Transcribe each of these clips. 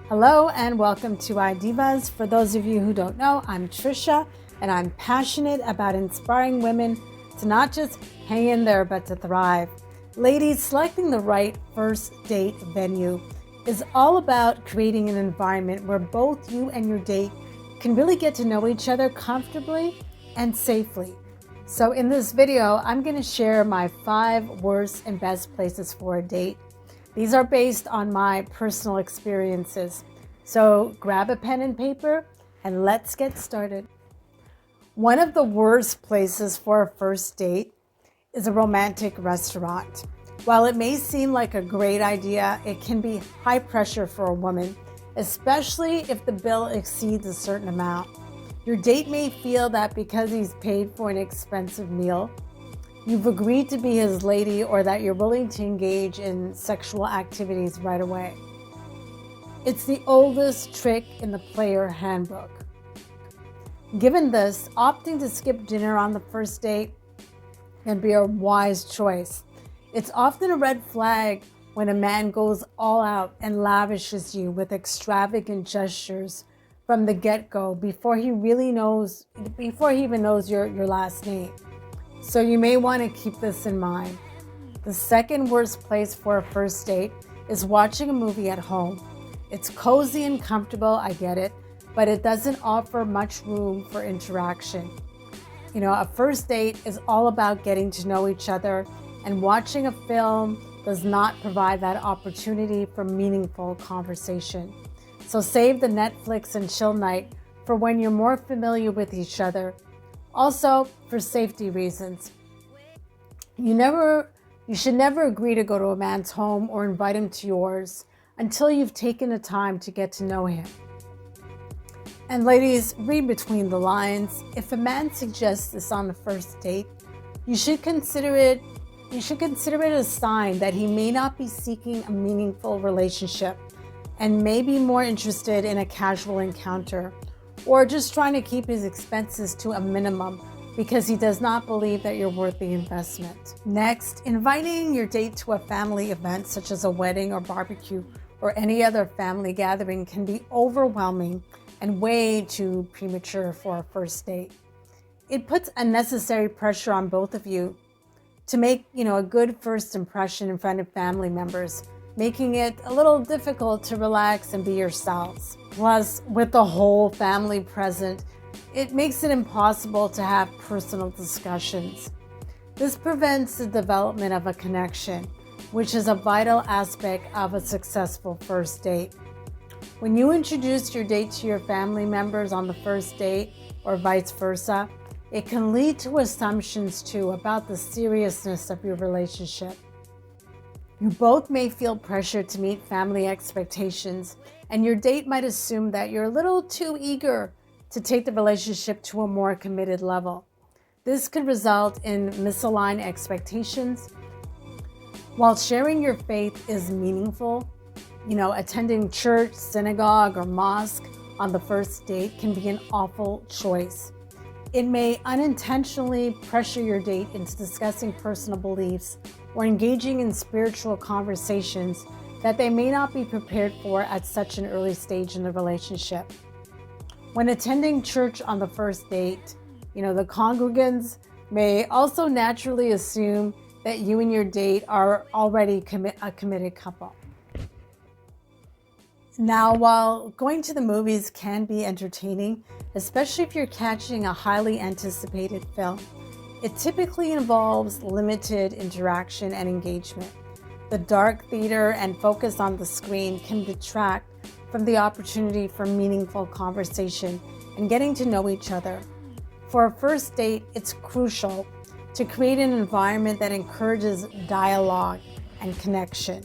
Hello and welcome to iDIVAS. For those of you who don't know, I'm Tricia and I'm passionate about inspiring women to not just hang in there but to thrive. Ladies, selecting the right first date venue is all about creating an environment where both you and your date can really get to know each other comfortably and safely. So in this video, I'm going to share my 5 worst and best places for a date. These are based on my personal experiences. So grab a pen and paper and let's get started. One of the worst places for a first date is a romantic restaurant. While it may seem like a great idea, it can be high pressure for a woman, especially if the bill exceeds a certain amount. Your date may feel that because he's paid for an expensive meal, you've agreed to be his lady, or that you're willing to engage in sexual activities right away. It's the oldest trick in the player handbook. Given this, opting to skip dinner on the first date can be a wise choice. It's often a red flag when a man goes all out and lavishes you with extravagant gestures from the get-go before he even knows your last name. So you may want to keep this in mind. The second worst place for a first date is watching a movie at home. It's cozy and comfortable, I get it, but it doesn't offer much room for interaction. A first date is all about getting to know each other, and watching a film does not provide that opportunity for meaningful conversation. So save the Netflix and chill night for when you're more familiar with each other. Also, for safety reasons, you should never agree to go to a man's home or invite him to yours until you've taken the time to get to know him. And ladies, read between the lines. If a man suggests this on the first date, you should consider it a sign that he may not be seeking a meaningful relationship and may be more interested in a casual encounter, or just trying to keep his expenses to a minimum because he does not believe that you're worth the investment. Next, inviting your date to a family event such as a wedding or barbecue or any other family gathering can be overwhelming and way too premature for a first date. It puts unnecessary pressure on both of you to make, a good first impression in front of family members, making it a little difficult to relax and be yourselves. Plus, with the whole family present, it makes it impossible to have personal discussions. This prevents the development of a connection, which is a vital aspect of a successful first date. When you introduce your date to your family members on the first date, or vice versa, it can lead to assumptions too about the seriousness of your relationship. You both may feel pressure to meet family expectations, and your date might assume that you're a little too eager to take the relationship to a more committed level. This could result in misaligned expectations. While sharing your faith is meaningful, attending church, synagogue, or mosque on the first date can be an awful choice. It may unintentionally pressure your date into discussing personal beliefs or engaging in spiritual conversations that they may not be prepared for at such an early stage in the relationship. When attending church on the first date, the congregants may also naturally assume that you and your date are already a committed couple. Now, while going to the movies can be entertaining, especially if you're catching a highly anticipated film, it typically involves limited interaction and engagement. The dark theater and focus on the screen can detract from the opportunity for meaningful conversation and getting to know each other. For a first date, it's crucial to create an environment that encourages dialogue and connection.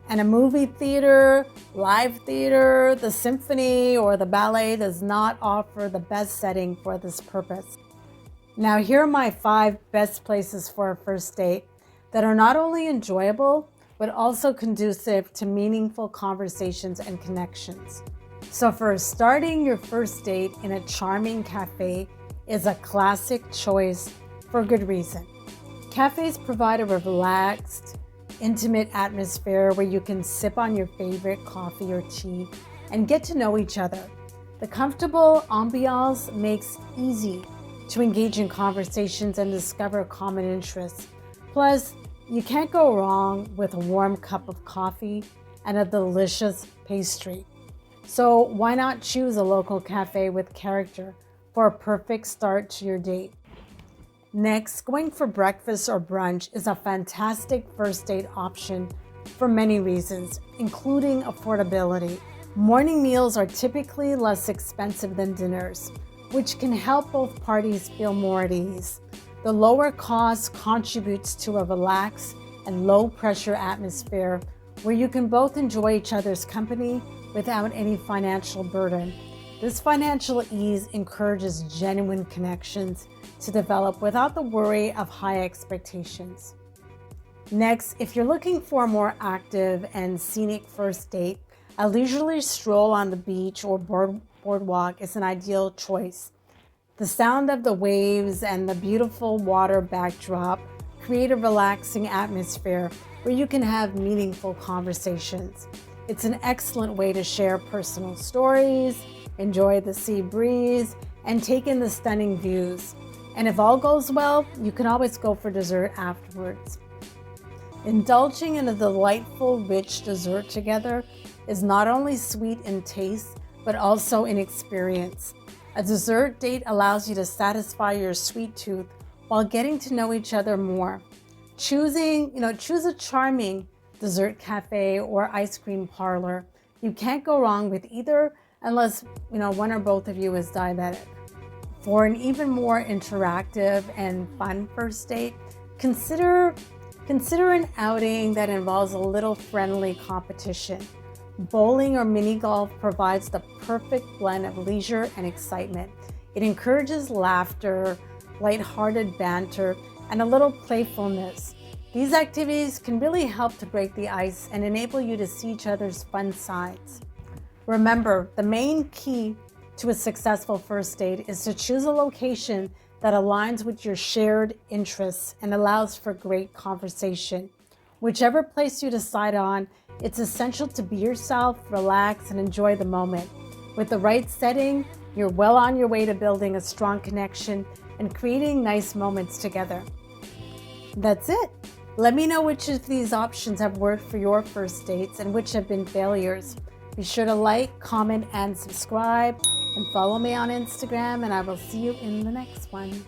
And a movie theater, live theater, the symphony, or the ballet does not offer the best setting for this purpose. Now, here are my 5 best places for a first date that are not only enjoyable, but also conducive to meaningful conversations and connections. So first, starting your first date in a charming cafe is a classic choice for good reason. Cafes provide a relaxed, intimate atmosphere where you can sip on your favorite coffee or tea and get to know each other. The comfortable ambiance makes it easy to engage in conversations and discover common interests. Plus, you can't go wrong with a warm cup of coffee and a delicious pastry. So why not choose a local cafe with character for a perfect start to your date? Next, going for breakfast or brunch is a fantastic first date option for many reasons, including affordability. Morning meals are typically less expensive than dinners, which can help both parties feel more at ease. The lower cost contributes to a relaxed and low-pressure atmosphere where you can both enjoy each other's company without any financial burden. This financial ease encourages genuine connections to develop without the worry of high expectations. Next, if you're looking for a more active and scenic first date, a leisurely stroll on the beach or boardwalk is an ideal choice. The sound of the waves and the beautiful water backdrop create a relaxing atmosphere where you can have meaningful conversations. It's an excellent way to share personal stories, enjoy the sea breeze, and take in the stunning views. And if all goes well, you can always go for dessert afterwards. Indulging in a delightful, rich dessert together is not only sweet in taste, but also in experience. A dessert date allows you to satisfy your sweet tooth while getting to know each other more. Choose a charming dessert cafe or ice cream parlor. You can't go wrong with either unless, one or both of you is diabetic. For an even more interactive and fun first date, consider an outing that involves a little friendly competition. Bowling or mini golf provides the perfect blend of leisure and excitement. It encourages laughter, lighthearted banter, and a little playfulness. These activities can really help to break the ice and enable you to see each other's fun sides. Remember, the main key to a successful first date is to choose a location that aligns with your shared interests and allows for great conversation. Whichever place you decide on, it's essential to be yourself, relax, and enjoy the moment. With the right setting, you're well on your way to building a strong connection and creating nice moments together. That's it. Let me know which of these options have worked for your first dates and which have been failures. Be sure to like, comment, and subscribe, and follow me on Instagram, and I will see you in the next one.